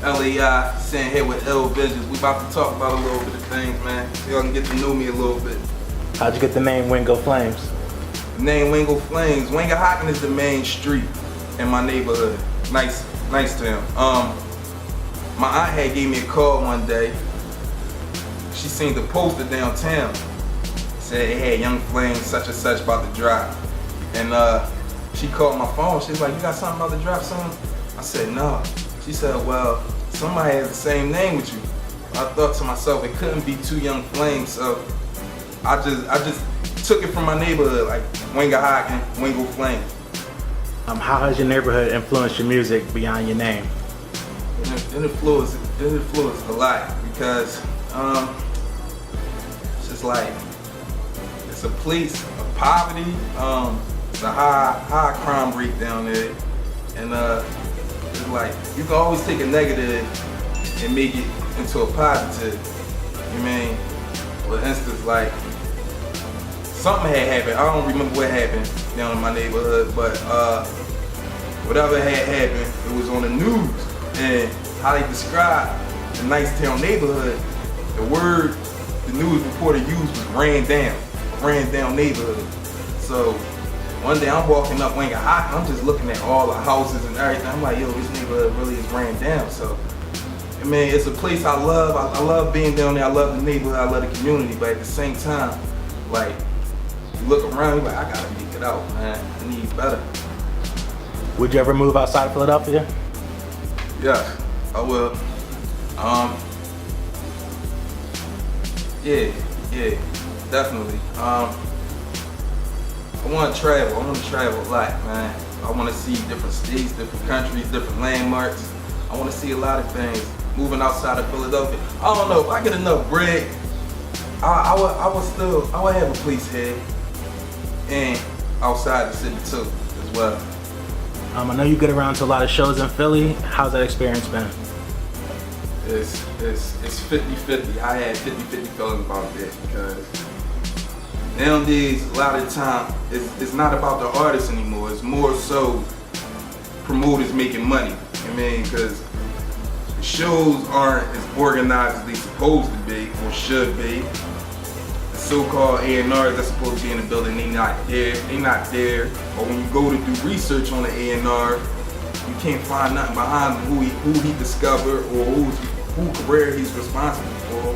LAI, sitting here with Ill Visions. We about to talk about a little bit of things, man. So y'all can get to know me a little bit. How'd you get the name Wingo Flames? The name Wingo Flames. Wingahocken is the main street in my neighborhood. Nice town. My aunt had gave me a call one day. She seen the poster downtown. Said it had Young Flames such and such about to drop. And she called my phone. She was like, "You got something about to drop soon?" I said, "No." She said, "Well, somebody has the same name with you." I thought to myself, it couldn't be two Young Flames, so I just took it from my neighborhood, like Wingahocken, Wingo Flames. How has your neighborhood influenced your music beyond your name? It influenced a lot because it's just like it's a place of poverty. It's a high crime rate down there, and it's like you can always take a negative and make it into a positive. You know what I mean? For instance, like something had happened. I don't remember what happened down in my neighborhood, but whatever had happened, it was on the news. And how they described the Nicetown neighborhood, the word the news reporter used was ran down neighborhood. So one day I'm walking up Wingahocken, I'm just looking at all the houses and everything. I'm like, yo, this neighborhood really is ran down. So, I mean, it's a place I love. I love being down there. I love the neighborhood. I love the community. But at the same time, like, you look around, you're like, I gotta make it out, man. I need better. Would you ever move outside of Philadelphia? Yeah, I will. Yeah, definitely. I want to travel. I want to travel a lot, man. I want to see different states, different countries, different landmarks. I want to see a lot of things. Moving outside of Philadelphia, I don't know if I get enough bread. I would have a place here and outside the city too, as well. I know you get around to a lot of shows in Philly. How's that experience been? It's 50-50. I had 50-50 feelings about that because nowadays, a lot of the time, it's not about the artists anymore. It's more so promoters making money. You know what I mean? Because the shows aren't as organized as they supposed to be or should be. The so-called A&Rs that's supposed to be in the building, they not there. Or when you go to do research on the A&R, you can't find nothing behind who he discovered or who career he's responsible for.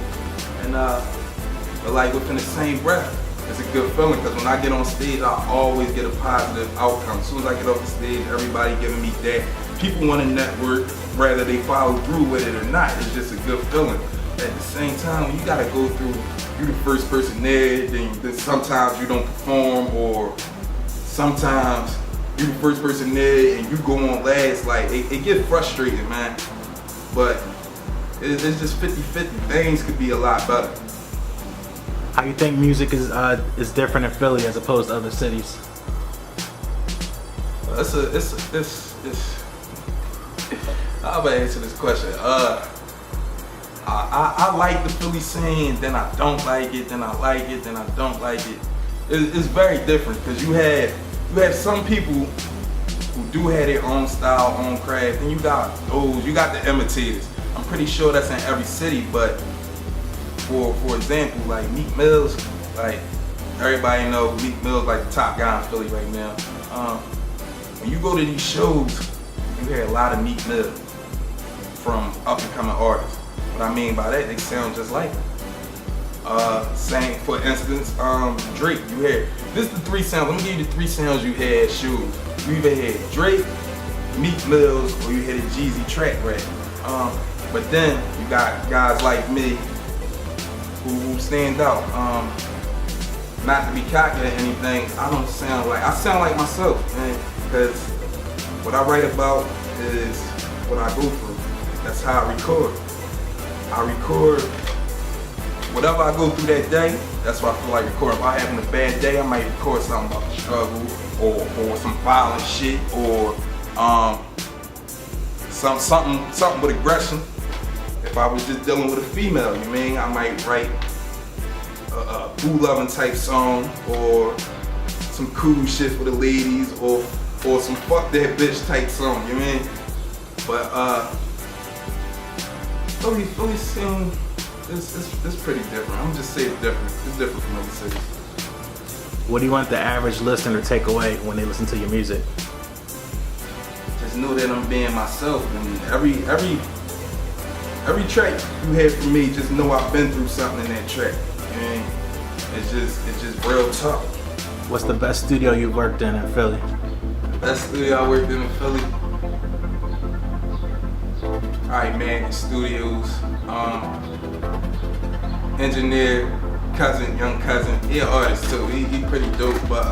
And but like within the same breath, it's a good feeling because when I get on stage, I always get a positive outcome. As soon as I get off the stage, everybody giving me that. People want to network, whether they follow through with it or not. It's just a good feeling. At the same time, when you gotta go through, you're the first person there, then sometimes you don't perform, or sometimes you're the first person there and you go on last. Like it gets frustrating, man. But it's just 50-50. Things could be a lot better. How you think music is different in Philly as opposed to other cities? How about I answer this question? I like the Philly scene, then I don't like it, then I like it, then I don't like it. It's very different because you have some people who do have their own style, own craft, and you got the imitators. I'm pretty sure that's in every city, but for example, like Meek Mill's, like everybody knows Meek Mill's like the top guy in Philly right now. When you go to these shows, you hear a lot of Meek Mill from up and coming artists. What I mean by that, they sound just like him. Same, for instance, Drake. You hear this is the three sounds. Let me give you the three sounds you had. Shoes. You either had Drake, Meek Mill's, or you had a Jeezy track rap. But then you got guys like me who stand out. Not to be cocky or anything, I sound like myself, man. Because what I write about is what I go through. That's how I record. I record whatever I go through that day. That's what I feel like recording. If I'm having a bad day, I might record something about the struggle, or some violent shit, or something with aggression. If I was just dealing with a female, you mean, I might write a boo loving type song, or some cool shit for the ladies, or some fuck that bitch type song, you mean? But Philly scene it's pretty different. I'm just saying it's different. It's different from other cities. What do you want the average listener to take away when they listen to your music? Just know that I'm being myself, and every track you had from me, just know I've been through something in that track. And it's just real talk. What's the best studio you've worked in Philly? Best studio I worked in Philly. Alright, man, studios. Engineer, young cousin, he an artist too. He pretty dope, but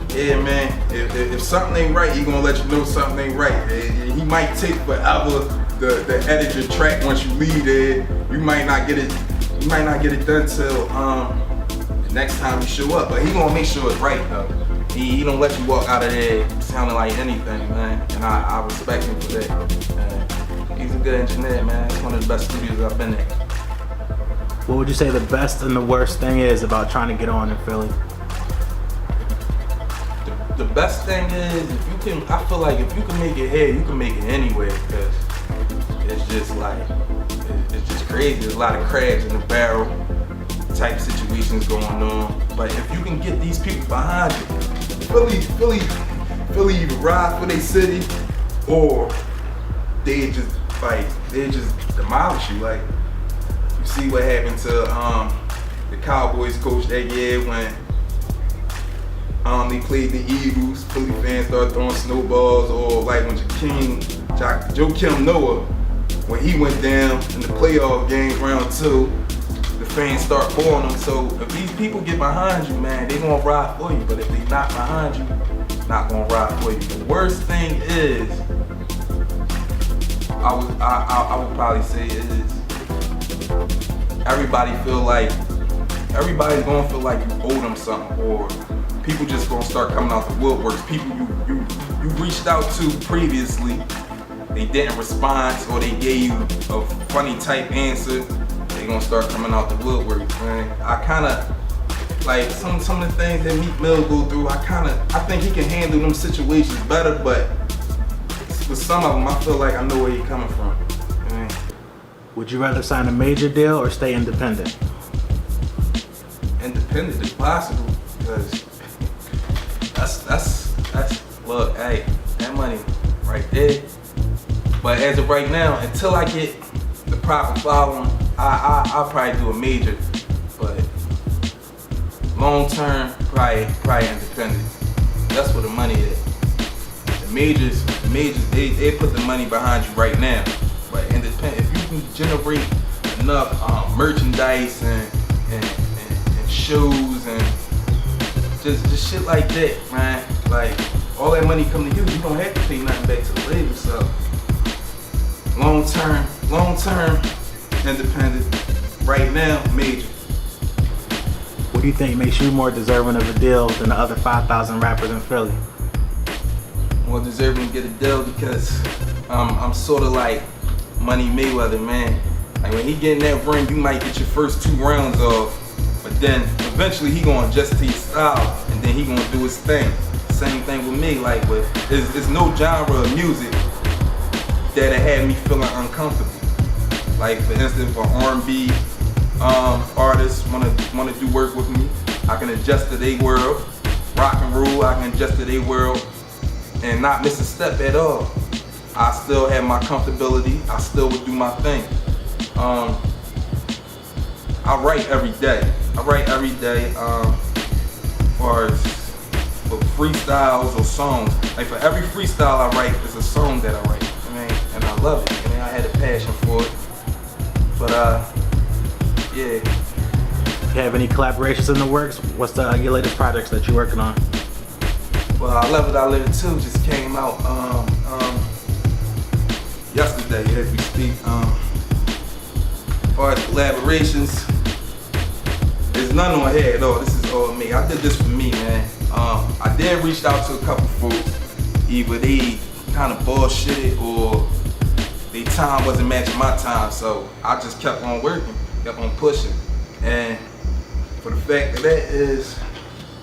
yeah, man. If something ain't right, he gonna let you know something ain't right. He might take forever to edit your track once you leave there. You might not get it. You might not get it done till the next time you show up. But he gonna make sure it's right though. He don't let you walk out of there sounding like anything, man. And I respect him for that. He's a good engineer, man. It's one of the best studios I've been at. What would you say the best and the worst thing is about trying to get on in Philly? The best thing is I feel like if you can make it here, you can make it anywhere, because it's just crazy. There's a lot of crabs in the barrel type situations going on. But if you can get these people behind you, Philly either ride for their city or they just demolish you. Like, you see what happened to the Cowboys coach that year when they played the Eagles. Philly fans started throwing snowballs, or like when Joakim Noah, when he went down in the playoff game round 2, the fans start booing him. So if these people get behind you, man, they gonna ride for you. But if they not behind you, not gonna ride for you. The worst thing is, I would probably say is everybody's gonna feel like you owe them something, or people just gonna start coming out the woodworks. People you reached out to previously, they didn't respond, or they gave you a funny type answer. They gonna start coming out the woodworks, man. I kind of like some of the things that Meek Mill go through. I think he can handle them situations better, but with some of them, I feel like I know where he's coming from. Man. Would you rather sign a major deal or stay independent? Independent if possible, because that's look, hey, that money right there. But as of right now, until I get the proper following, I'll probably do a major. But long term, probably independent. That's where the money is. The majors, they put the money behind you right now. But independent, if you can generate enough merchandise and shows and just shit like that, man. Like, all that money come to you, you don't have to pay nothing back to the label. So long term, independent. Right now, major. What do you think makes you more deserving of a deal than the other 5,000 rappers in Philly? More deserving to get a deal because I'm sort of like Money Mayweather, man. Like, when he get in that ring, you might get your first 2 rounds off, but then eventually he gonna adjust to your style, and then he gonna do his thing. Same thing with me. Like, there's no genre of music that had me feeling uncomfortable. Like, for instance, if an R&B artists wanna do work with me, I can adjust to their world. Rock and roll, I can adjust to their world and not miss a step at all. I still have my comfortability. I still would do my thing. I write every day. For freestyles or songs. Like, for every freestyle I write, it's a song that I write. I mean, and I love it. I mean, I had a passion for it. But yeah. You have any collaborations in the works? What's your latest projects that you're working on? Well, I Love It, I Live It Too just came out yesterday as we speak. As far as collaborations, there's none on here at all. This is all me. I did this for me, man. I did reach out to a couple folks. Either they kind of bullshitted or their time wasn't matching my time, so I just kept on working, kept on pushing. And for the fact that is,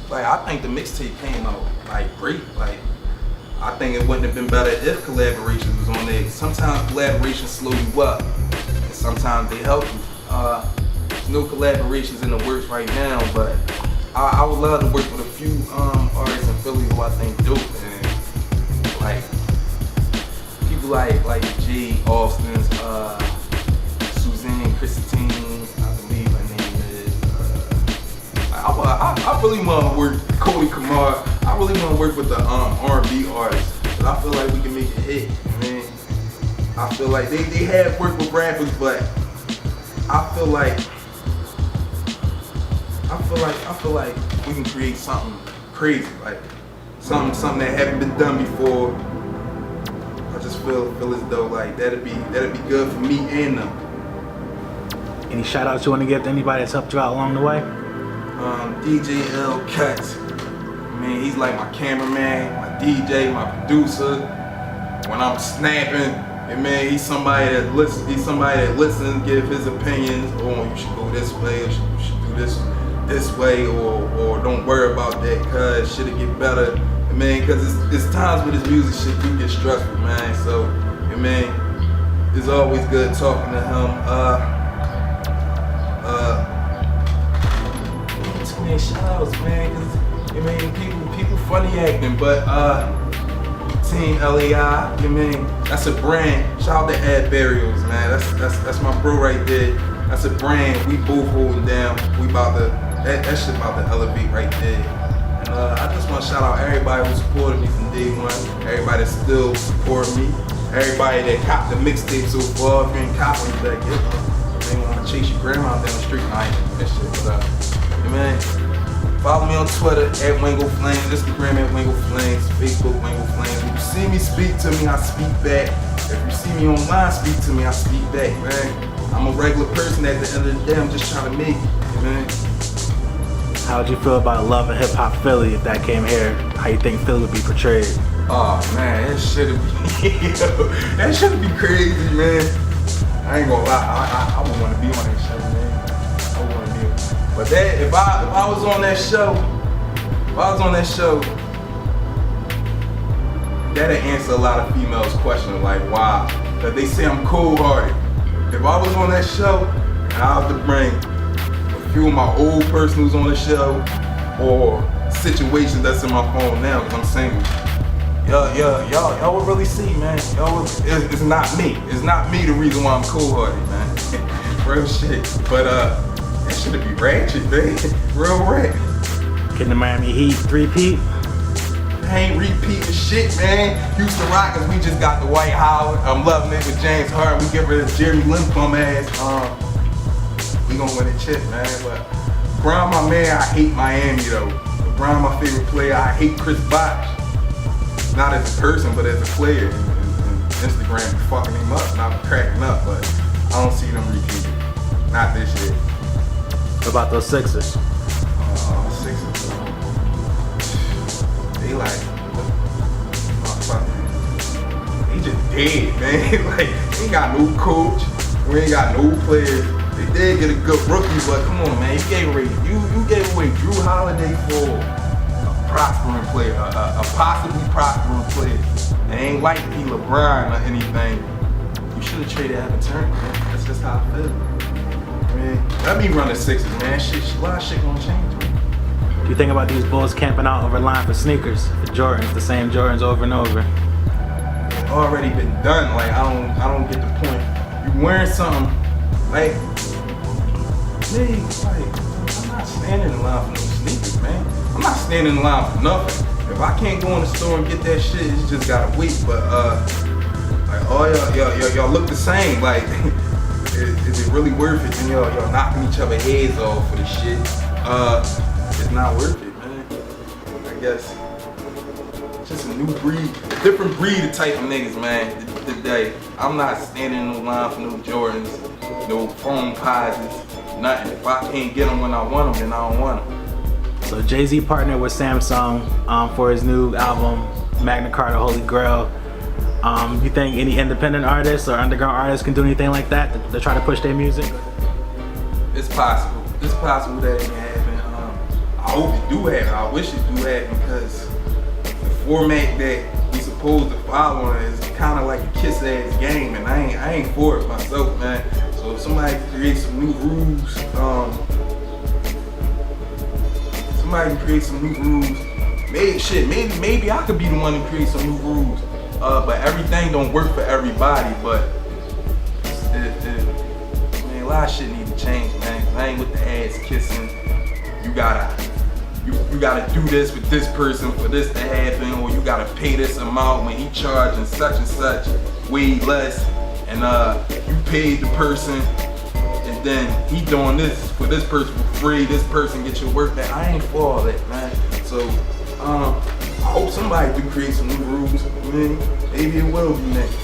like, I think the mixtape came out like great. Like, I think it wouldn't have been better if collaborations was on there. Sometimes collaborations slow you up, and sometimes they help you. There's no collaborations in the works right now, but I would love to work with a few artists in Philly who I think dope, man. Like people like Jay Austin's, Suzanne Christine, I believe her name is. I really want to work Cody Kamar. I really want to work with the R&B artists, but I feel like we can make it hit. Man, I feel like they have worked with rappers, but I feel like we can create something crazy, like something that haven't been done before. I just feel as though like that'd be good for me and them. Any shout outs you want to give to anybody that's helped you out along the way? DJ ILLKUTZ. Man, he's like my cameraman, my DJ, my producer. When I'm snapping, and man, he's somebody that listens, give his opinions. Oh, you should go this way, or you should do this way, or don't worry about that, cause shit'll get better. And man, cause it's times with this music shit do get stressful, man. So, and man, it's always good talking to him. Man, shout outs, man, cause I mean, people funny acting, but Team LAI, you mean, that's a brand. Shout out to Ad Burials, man. That's my bro right there. That's a brand. We both holding down. We about to that shit about to elevate right there. And I just want to shout out everybody who supported me from day one. Everybody that still supporting me. Everybody that copped the mixtape so far. If you ain't copping, you better get one. They want to chase your grandma down the street. I ain't doing that shit, but man. Follow me on Twitter at Wingo Flames, Instagram at Wingo Flames, Facebook Wingo Flames. If you see me speak to me, I speak back. If you see me online speak to me, I speak back, man. I'm a regular person at the end of the day, I'm just trying to make it, man. How would you feel about Love and Hip Hop Philly if that came here? How you think Philly would be portrayed? Oh man, that should've be crazy, man. I ain't gonna lie, I would want to be on that show, man. I would want to be. But that, if I was on that show, that'd answer a lot of females' questions like why. Cause they say I'm cold-hearted. If I was on that show, I have to bring a few of my old person who's on the show or situations that's in my phone now, cause I'm single. Y'all would really see, man. It's not me. It's not me the reason why I'm cold-hearted, man. Real shit. But that shit'd be ratchet, man. Real ratchet. Can the Miami Heat three-peat? I ain't repeating shit, man. Houston Rockets, we just got the White Howard. I'm loving it with James Harden. We get rid of Jeremy Lin bum ass. We gonna win a chip, man. But LeBron, my man, I hate Miami though. LeBron, my favorite player. I hate Chris Bosh. Not as a person, but as a player. And Instagram fucking him up, not cracking up. But I don't see them repeating. Not this year. What about those Sixers? Sixers. They like, they just dead, man. Like, they ain't got no coach. We ain't got no players. They did get a good rookie, but come on, man. You gave away Drew Holiday for a prospering player, a possibly prospering player. They ain't like he LeBron or anything. You should have traded Evan Turner, man. That's just how I feel. Man, let me run the Sixers, man. A lot of shit gonna change, man. What do you think about these Bulls camping out over line for sneakers, for Jordans, the same Jordans over and over? It's already been done. Like I don't get the point. You wearing something like me? Like I'm not standing in line for no sneakers, man. I'm not standing in line for nothing. If I can't go in the store and get that shit, you just gotta wait. But like all y'all look the same. Like. Is it really worth it? And y'all knocking each other heads off for the shit. It's not worth it, man. I guess it's just a new breed, a different breed of type of niggas, man. Today, I'm not standing in no line for no Jordans, no phone prizes, nothing. If I can't get them when I want them, then I don't want them. So Jay-Z partnered with Samsung for his new album, Magna Carta Holy Grail. You think any independent artists or underground artists can do anything like that to try to push their music? It's possible. It's possible that it can happen. I hope it do happen. I wish it do happen because the format that we supposed to follow is kind of like a kiss-ass game, and I ain't for it myself, man. So if somebody create some new rules, maybe I could be the one to create some new rules. But everything don't work for everybody. But man, a lot of shit need to change, man. I ain't with the ass kissing. You gotta do this with this person for this to happen, or you gotta pay this amount when he charging such and such way less, and you paid the person, and then he doing this for this person for free. This person get your work back. I ain't for all that, man. So I hope somebody do create some new rules. I mean, maybe it will be next.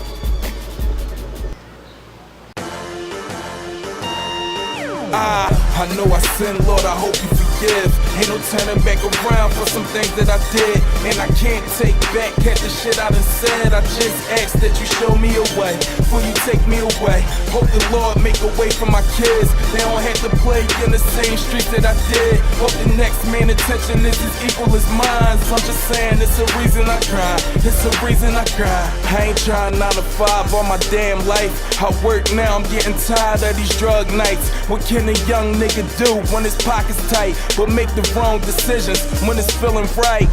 I know I sin, Lord, I hope you forgive. Ain't no turning back around for some things that I did, and I can't take back at the shit I done said. I just ask that you show me a way before you take me away. Hope the Lord make a way for my kids. They don't have to play in the same streets that I did. Hope the next man attention is as equal as mine. So I'm just saying, it's a reason I cry. It's a reason I cry. I ain't trying 9 to 5 all my damn life. I work now, I'm getting tired of these drug nights. What can a young nigga do when his pocket's tight, but make the wrong decisions when it's feeling right?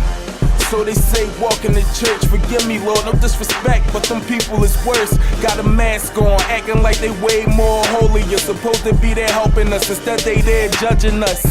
So they say walk in the church, forgive me Lord, no disrespect, but them people is worse. Got a mask on, acting like they way more holy. You're supposed to be there helping us, instead they there judging us,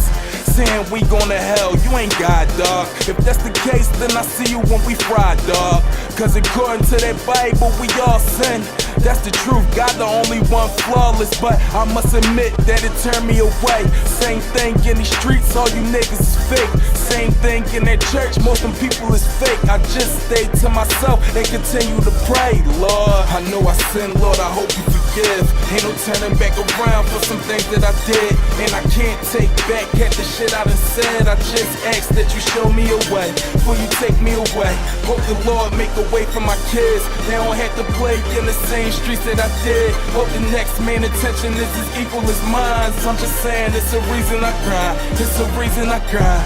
saying we going to hell. You ain't God, dog. If that's the case, then I see you when we fry, dog. Cause according to that Bible, we all sin. That's the truth, God the only one flawless. But I must admit that it turned me away. Same thing in these streets, all you niggas is fake. Same thing in that church, most of them people is fake. I just stay to myself and continue to pray, Lord. I know I sin, Lord, I hope you forgive. Ain't no turning back around for some things that I did, and I can't take back at the shit I done said. I just ask that you show me a way before you take me away. Hope the Lord make a way for my kids. They don't have to play in the same streets that I did. Hope the next man attention is as equal as mine. So I'm just saying, it's a reason I cry. It's a reason I cry.